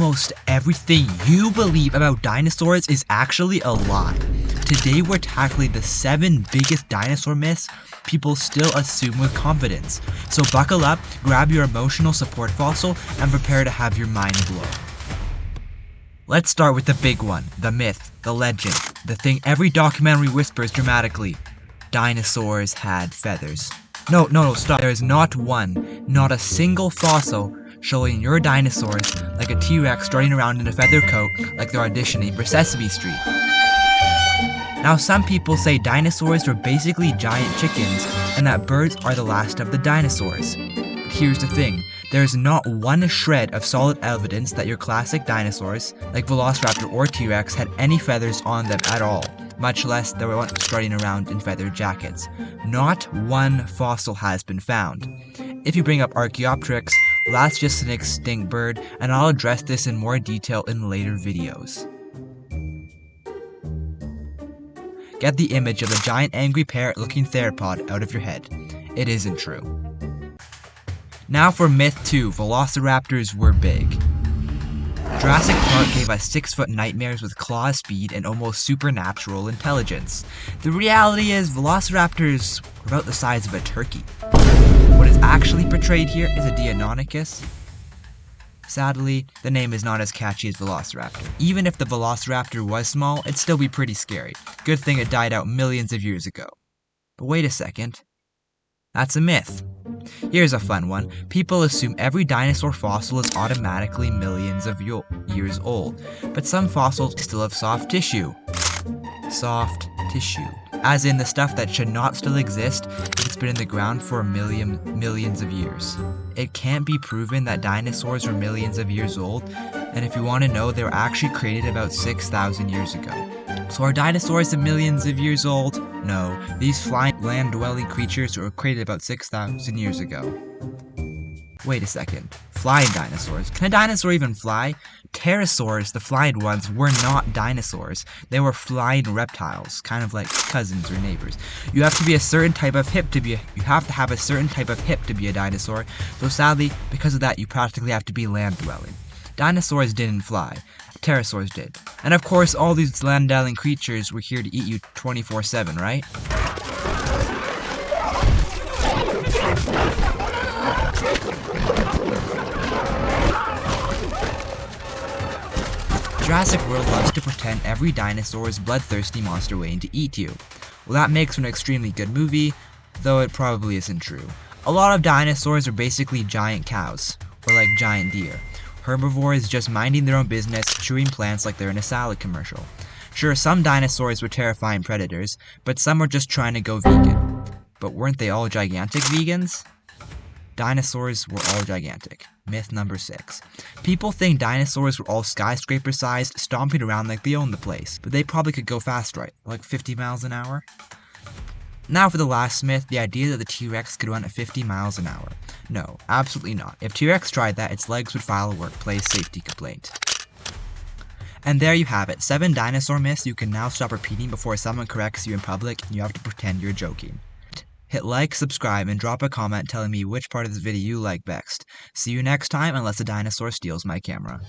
Almost everything you believe about dinosaurs is actually a lie. Today we're tackling the 7 biggest dinosaur myths people still assume with confidence. So buckle up, grab your emotional support fossil, and prepare to have your mind blown. Let's start with the big one, the myth, the legend, the thing every documentary whispers dramatically. Dinosaurs had feathers. No, stop. There is not one, not a single fossil showing your dinosaurs like a T-Rex strutting around in a feather coat like they're auditioning for Sesame Street. Now some people say dinosaurs were basically giant chickens and that birds are the last of the dinosaurs. But here's the thing, there's not one shred of solid evidence that your classic dinosaurs, like Velociraptor or T-Rex, had any feathers on them at all, much less they were strutting around in feather jackets. Not one fossil has been found. If you bring up Archaeopteryx, that's just an extinct bird, and I'll address this in more detail in later videos. Get the image of a giant angry parrot-looking theropod out of your head. It isn't true. Now for myth 2, Velociraptors were big. Jurassic Park gave us 6-foot nightmares with claw speed and almost supernatural intelligence. The reality is, Velociraptors were about the size of a turkey. What is actually portrayed here is a Deinonychus. Sadly, the name is not as catchy as Velociraptor. Even if the Velociraptor was small, it'd still be pretty scary. Good thing it died out millions of years ago. But wait a second. That's a myth. Here's a fun one. People assume every dinosaur fossil is automatically millions of years old, but some fossils still have soft tissue. Soft tissue. As in the stuff that should not still exist if it's been in the ground for millions of years. It can't be proven that dinosaurs were millions of years old, and if you want to know, they were actually created about 6,000 years ago. So are dinosaurs millions of years old? No, these flying land-dwelling creatures were created about 6,000 years ago. Wait a second. Flying dinosaurs. Can a dinosaur even fly? Pterosaurs, the flying ones, were not dinosaurs. They were flying reptiles, kind of like cousins or neighbors. You have to have a certain type of hip to be a dinosaur. So sadly, because of that, you practically have to be land-dwelling. Dinosaurs didn't fly. Pterosaurs did. And of course, all these land-dwelling creatures were here to eat you 24/7, right? Jurassic World loves to pretend every dinosaur is bloodthirsty monster waiting to eat you. Well, that makes for an extremely good movie, though it probably isn't true. A lot of dinosaurs are basically giant cows, or like giant deer. Herbivores just minding their own business, chewing plants like they're in a salad commercial. Sure, some dinosaurs were terrifying predators, but some were just trying to go vegan. But weren't they all gigantic vegans? Dinosaurs were all gigantic. Myth number 6. People think dinosaurs were all skyscraper-sized, stomping around like they owned the place. But they probably could go fast, right? Like 50 miles an hour? Now for the last myth, the idea that the T-Rex could run at 50 miles an hour. No, absolutely not. If T-Rex tried that, its legs would file a workplace safety complaint. And there you have it, 7 dinosaur myths you can now stop repeating before someone corrects you in public and you have to pretend you're joking. Hit like, subscribe, and drop a comment telling me which part of this video you like best. See you next time, unless a dinosaur steals my camera.